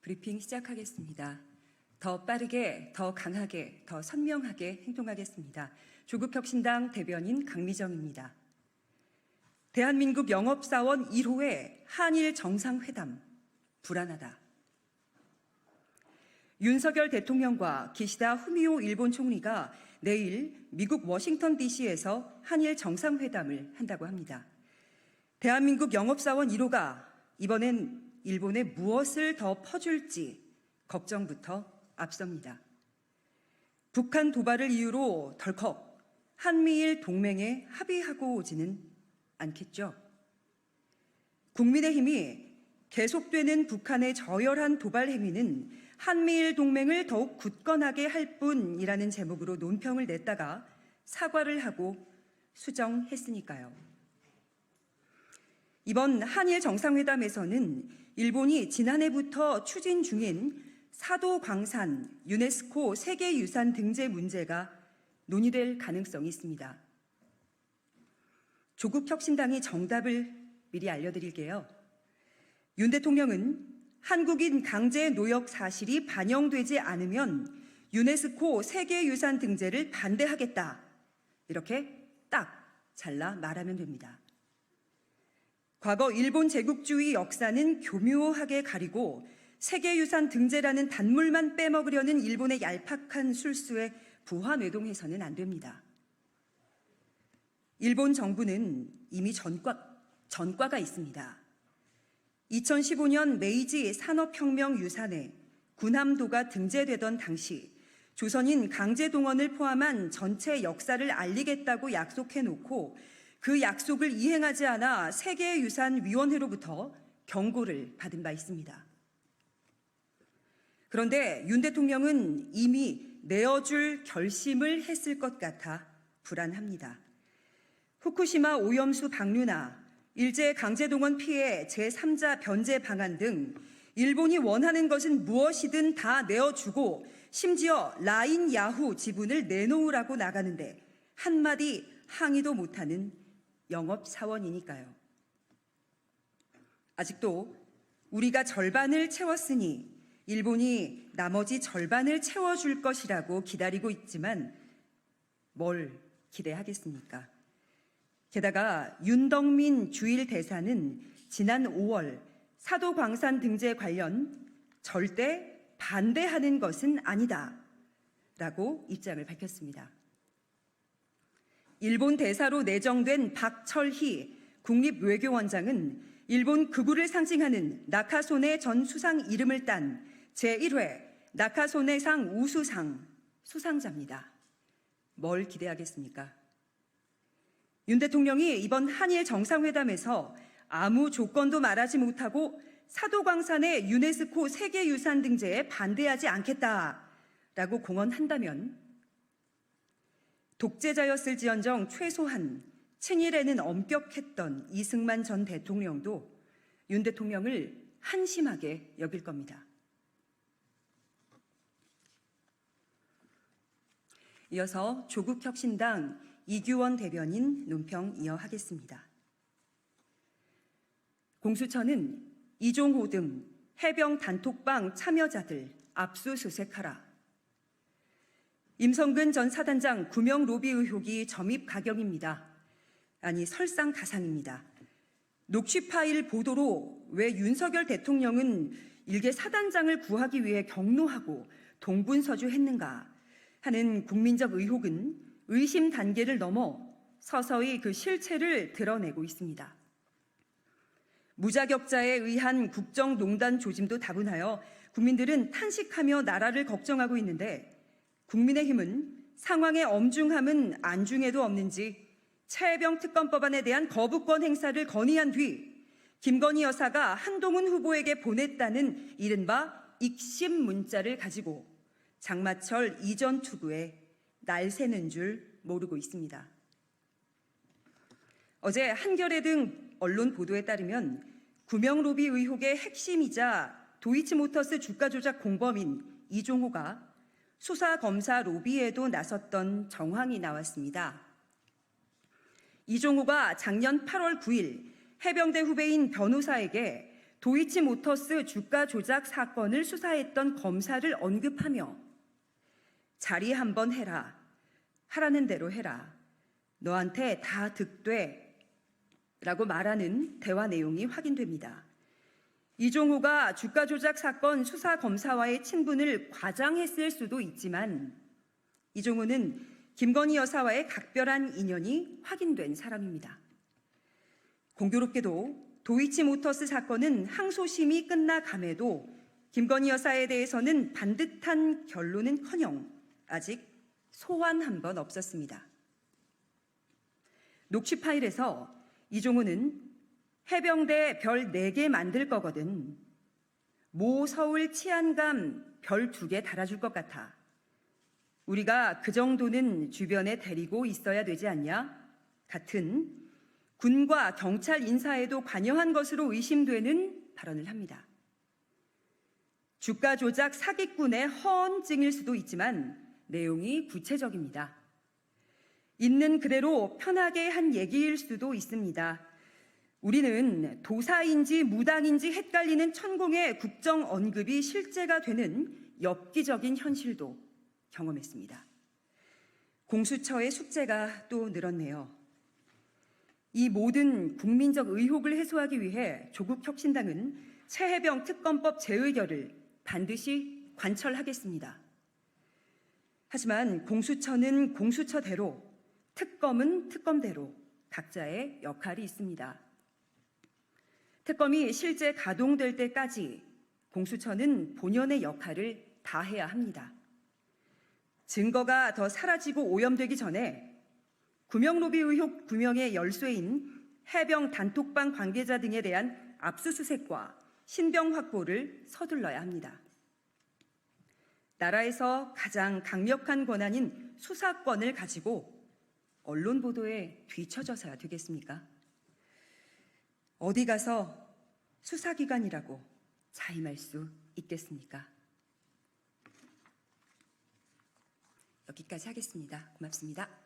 브리핑 시작하겠습니다. 더 빠르게, 더 강하게, 더 선명하게 행동하겠습니다. 조국혁신당 대변인 강미정입니다. 대한민국 영업사원 1호의 한일 정상회담, 불안하다. 윤석열 대통령과 기시다 후미오 일본 총리가 내일 미국 워싱턴 DC에서 한일 정상회담을 한다고 합니다. 대한민국 영업사원 1호가 이번엔 일본에 무엇을 더 퍼줄지 걱정부터 앞섭니다. 북한 도발을 이유로 덜컥 한미일 동맹에 합의하고 오지는 않겠죠. 국민의힘이 계속되는 북한의 저열한 도발 행위는 한미일 동맹을 더욱 굳건하게 할 뿐이라는 제목으로 논평을 냈다가 사과를 하고 수정했으니까요. 이번 한일 정상회담에서는 일본이 지난해부터 추진 중인 사도광산 유네스코 세계유산 등재 문제가 논의될 가능성이 있습니다. 조국혁신당이 정답을 미리 알려드릴게요. 윤 대통령은 한국인 강제 노역 사실이 반영되지 않으면 유네스코 세계유산 등재를 반대하겠다. 이렇게 딱 잘라 말하면 됩니다. 과거 일본 제국주의 역사는 교묘하게 가리고 세계유산 등재라는 단물만 빼먹으려는 일본의 얄팍한 술수에 부화뇌동해서는 안 됩니다. 일본 정부는 이미 전과가 있습니다. 2015년 메이지 산업혁명 유산에 군함도가 등재되던 당시 조선인 강제동원을 포함한 전체 역사를 알리겠다고 약속해놓고 그 약속을 이행하지 않아 세계유산위원회로부터 경고를 받은 바 있습니다. 그런데 윤 대통령은 이미 내어줄 결심을 했을 것 같아 불안합니다. 후쿠시마 오염수 방류나 일제 강제동원 피해 제3자 변제 방안 등 일본이 원하는 것은 무엇이든 다 내어주고 심지어 라인 야후 지분을 내놓으라고 나가는데 한마디 항의도 못하는 영업사원이니까요. 아직도 우리가 절반을 채웠으니 일본이 나머지 절반을 채워줄 것이라고 기다리고 있지만 뭘 기대하겠습니까? 게다가 윤덕민 주일 대사는 지난 5월 사도광산 등재 관련 절대 반대하는 것은 아니다 라고 입장을 밝혔습니다. 일본 대사로 내정된 박철희 국립외교원장은 일본 극우를 상징하는 나카소네 전 수상 이름을 딴 제1회 나카소네상 우수상 수상자입니다. 뭘 기대하겠습니까? 윤 대통령이 이번 한일 정상회담에서 아무 조건도 말하지 못하고 사도광산의 유네스코 세계유산 등재에 반대하지 않겠다라고 공언한다면 독재자였을지언정 최소한 친일에는 엄격했던 이승만 전 대통령도 윤 대통령을 한심하게 여길 겁니다. 이어서 조국혁신당 이규원 대변인 논평 이어하겠습니다. 공수처는 이종호 등 해병 단톡방 참여자들 압수수색하라. 임성근 전 사단장 구명 로비 의혹이 점입 가경입니다. 아니 설상가상입니다. 녹취 파일 보도로 왜 윤석열 대통령은 일개 사단장을 구하기 위해 경로하고 동분서주했는가 하는 국민적 의혹은 의심 단계를 넘어 서서히 그 실체를 드러내고 있습니다. 무자격자에 의한 국정농단 조짐도 다분하여 국민들은 탄식하며 나라를 걱정하고 있는데 국민의힘은 상황의 엄중함은 안중에도 없는지 차혜병 특검법안에 대한 거부권 행사를 건의한 뒤 김건희 여사가 한동훈 후보에게 보냈다는 이른바 익심 문자를 가지고 장마철 이전 투구에 날 새는 줄 모르고 있습니다. 어제 한겨레 등 언론 보도에 따르면 구명 로비 의혹의 핵심이자 도이치모터스 주가 조작 공범인 이종호가 수사 검사 로비에도 나섰던 정황이 나왔습니다. 이종호가 작년 8월 9일 해병대 후배인 변호사에게 도이치모터스 주가 조작 사건을 수사했던 검사를 언급하며 자리 한번 해라. 하라는 대로 해라. 너한테 다 득돼. 라고 말하는 대화 내용이 확인됩니다. 이종호가 주가 조작 사건 수사 검사와의 친분을 과장했을 수도 있지만 이종호는 김건희 여사와의 각별한 인연이 확인된 사람입니다. 공교롭게도 도이치모터스 사건은 항소심이 끝나감에도 김건희 여사에 대해서는 반듯한 결론은커녕 아직 소환한 건 없었습니다. 녹취 파일에서 이종호는 해병대 별 4개 만들 거거든. 모 서울 치안감 별 2개 달아줄 것 같아. 우리가 그 정도는 주변에 데리고 있어야 되지 않냐? 같은 군과 경찰 인사에도 관여한 것으로 의심되는 발언을 합니다. 주가 조작 사기꾼의 허언증일 수도 있지만 내용이 구체적입니다. 있는 그대로 편하게 한 얘기일 수도 있습니다. 우리는 도사인지 무당인지 헷갈리는 천공의 국정 언급이 실제가 되는 엽기적인 현실도 경험했습니다. 공수처의 숙제가 또 늘었네요. 이 모든 국민적 의혹을 해소하기 위해 조국혁신당은 최혜병 특검법 재의결을 반드시 관철하겠습니다. 하지만 공수처는 공수처대로, 특검은 특검대로 각자의 역할이 있습니다. 특검이 실제 가동될 때까지 공수처는 본연의 역할을 다해야 합니다. 증거가 더 사라지고 오염되기 전에 구명로비 의혹 규명의 열쇠인 해병 단톡방 관계자 등에 대한 압수수색과 신병 확보를 서둘러야 합니다. 나라에서 가장 강력한 권한인 수사권을 가지고 언론 보도에 뒤처져서야 되겠습니까? 어디 가서 수사기관이라고 자임할 수 있겠습니까? 여기까지 하겠습니다. 고맙습니다.